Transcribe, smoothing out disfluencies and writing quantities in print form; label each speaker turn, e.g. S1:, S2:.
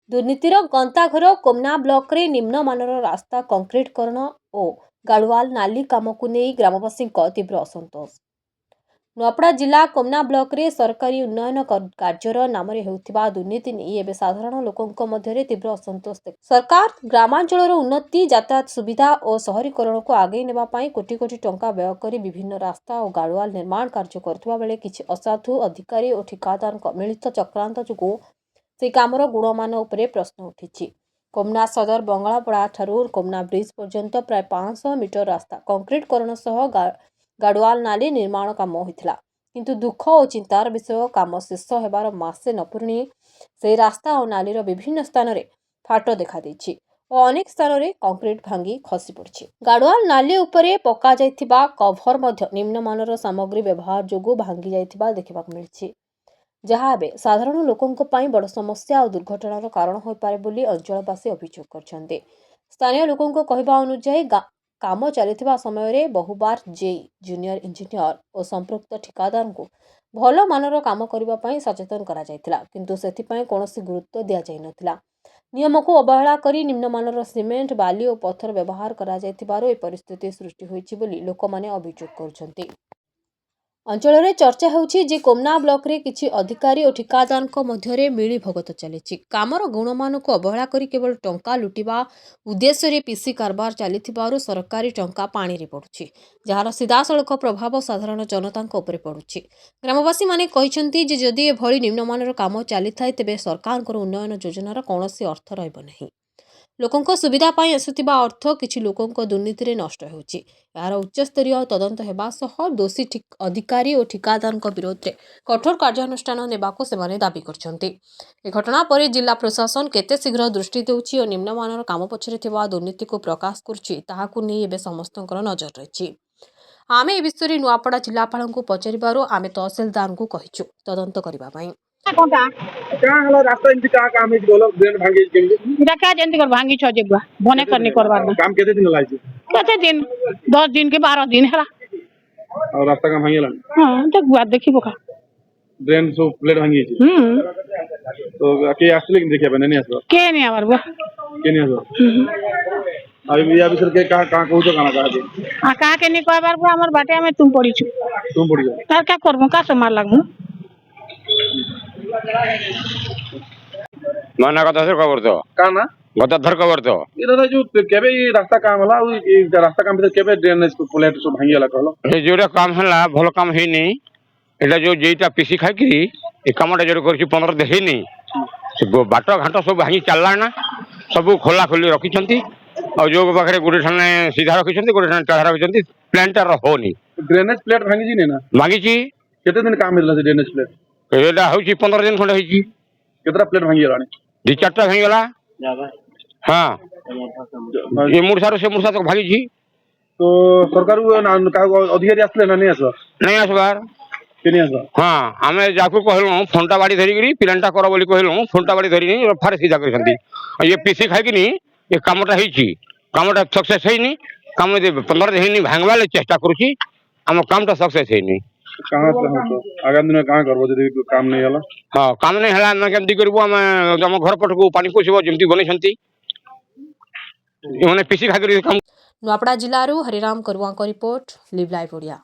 S1: दुर्नीतिर गंताघर Komna block रे निम्नमानर रास्ता कंक्रीटकरण और गाड़वाल नाली काम को नहीं ग्रामवासी तीव्र असंतोष। नुआपड़ा जिला कोमना ब्लॉक रे सरकारी उन्नयन कार्यर नाम दुर्नीति नहीं एवं साधारण लोकों मध्य तीव्र असंतोष। सरकार ग्रामांचल उन्नति यातायात सुविधा और शहरीकरण को आगे नेबाई कोटी कोटी टंका व्यय कर विभिन्न रास्ता और गाड़वाल निर्माण कार्य करुवा बेले किछि असाधु अधिकारी और ठिकादार मिलित चक्रांत जो से कामर गुणमान उपरे प्रश्न उठी। कोमना सदर बंगलापड़ा ठारू कोमना ब्रिज पर्यंत प्राय 500 मीटर रास्ता कंक्रीटकरण सह गाड़वाल नाली निर्माण काम होता, किंतु दुख और चिंतार विषय काम शेष होबार मासे न पूर्णी से रास्ता और नालीर विभिन्न स्थान में फाट देखा देछि और अनेक स्थान में कंक्रीट भांगी खसी पड़ी। गाड़वाल नाली उपरे पका जाइथिबा कभर मध्य निम्नमानर सामग्री व्यवहार जोगु भांगी जाइथिबा देखा मिली, जहाँ एवं साधारण लोकों बड़ समस्या और दुर्घटनार कारण हो पारे बोली अंचलवासी अभियोग करछन्ते। स्थानीय लोकों कहवा अनुसार काम चलता समय बहुबार जेई जूनियर इंजीनियर और संपृक्त ठिकादार को भल मानर काम करने सचेतन करा जायतिला, किंतु सेथिपाई कौनसी गुरुत्व दिया जाय नथिला। नियम को अवहेला करी निम्नमानर सिमेंट बाली और पत्थर व्यवहार करा जायतिबारो ए परिस्थिति सृष्टि होईछि बोली लोकमाने अभियोग करछन्ते। अंचल में चर्चा होउछि जे कोमना ब्लॉक रे किछि अधिकारी और ठिकादार मध्य मिली भगत चली कामर गुणमान को अवहेला करी केवल टंका लुटिबा उद्देश्य रे पीसी कारबार चली सरकारी टंका पानी रे पड़ुछि, जार सीधासलख प्रभाव साधारण जनता उपरे पड़ुछि। ग्रामवासी माने कहिसंती जे जदि एभली निम्नमानर काम चली थाए तेबे सरकार उन्नयन योजनार कौनसी अर्थ रहइब नहीं। लोकों सुविधा पाई आसुथिबा अर्थ किछि लोकों दुर्नीति रे नष्ट होउछि। यार उच्चस्तरीय तदंत हेबा सह दोषी अधिकारी और ठिकादार विरोध में कठोर कार्यानुष्ठान नेबाको सेमाने दाबी करछन्ते। ए घटना पर जिला प्रशासन केते शीघ्र दृष्टि देउछि और निम्नमानर काम पछरे थिबा दुर्नीति को प्रकाश करछि ताहाकु नै एबे समस्तंकर नजर रहिछि। आमे ए विषय नुआपड़ा जिलापाल को पचारिबारो आमे तहसीलदार को कहिछु तदंत करिबा पई।
S2: कोनटा का हला रास्ता इनती का काम है बोलो ड्रेन भांगी केमि देखा जंती कर भांगी छ जेगवा बने करनी करबार काम केते दिन लाइछ केते दिन 10 दिन के 12 दिन हला और रास्ता का भांगेला हां देखबा देखिबो का ड्रेन सो प्लेट भांगी छ तो के आसले कि देखिया बने नहीं आसो के नहीं आवर बा के नहीं आसो अभी या बिसर के का कहू तो गाना का दे आ का के नहीं कहबार बा हमर बाटे में तुम पड़ी छु तुम पड़ी जा तार का करबो का से मार लागमु
S3: माना गताधर खबर तो
S2: काना
S3: गताधर खबर तो
S2: इधर जो केबे रास्ता काम होला ई रास्ता काम भीतर केबे ड्रेनेज को प्लेट सब भांगी होला कहलो
S3: ए जोरा काम हला भलो काम हे नहीं एटा जो जेटा पीसी खाइ की ए कामटा जोर करछि 15 दिन हे नहीं बाट घाट सब भांगी चलला ना सब खोला खोली रखी छंती और जो पाखरे गुडे ठाने सीधा रखी छंती गुडे ठाने टाढा रखी छंती प्लांटर होनी
S2: ड्रेनेज प्लेट भांगी जी ने ना
S3: मांगी छी
S2: केते दिन काम मिलला ड्रेनेज प्लेट
S3: एटा होछि 15 दिन खंड होछि
S2: केतरा प्लेट भांगी गलानी
S3: दि चारटा भांगी गला हां ये मुरसारो से मुरसा तक भागी छी
S2: तो सरकार का अधिकारी आसले ना नहीं
S3: आसबार
S2: के नहीं आसो
S3: हां हमें जाकू कहलु फोनटा बाड़ी धरी गिरी प्लांटा कर बोली कहलु फोनटा बाड़ी धरी नहीं फारे सीधा करछंती ये पीसी खाइ कि नहीं ये कामटा हेछि कामटा सक्सेस हेनी काम 15 दिन हेनी भांगवा ले चेष्टा करूची हम कामटा सक्सेस हेनी
S2: कहां से हम तो आगामी दिन में कहां करबो जदी काम नहीं हला
S3: हां काम नहीं हला हम केमती करबो हम घर पट को पानी पोछबो जेमती बनै छंती इने पीसी खातिर काम।
S1: नुआपड़ा जिल्लारू हरिराम करुआ को रिपोर्ट लिव लाइव ओडिया।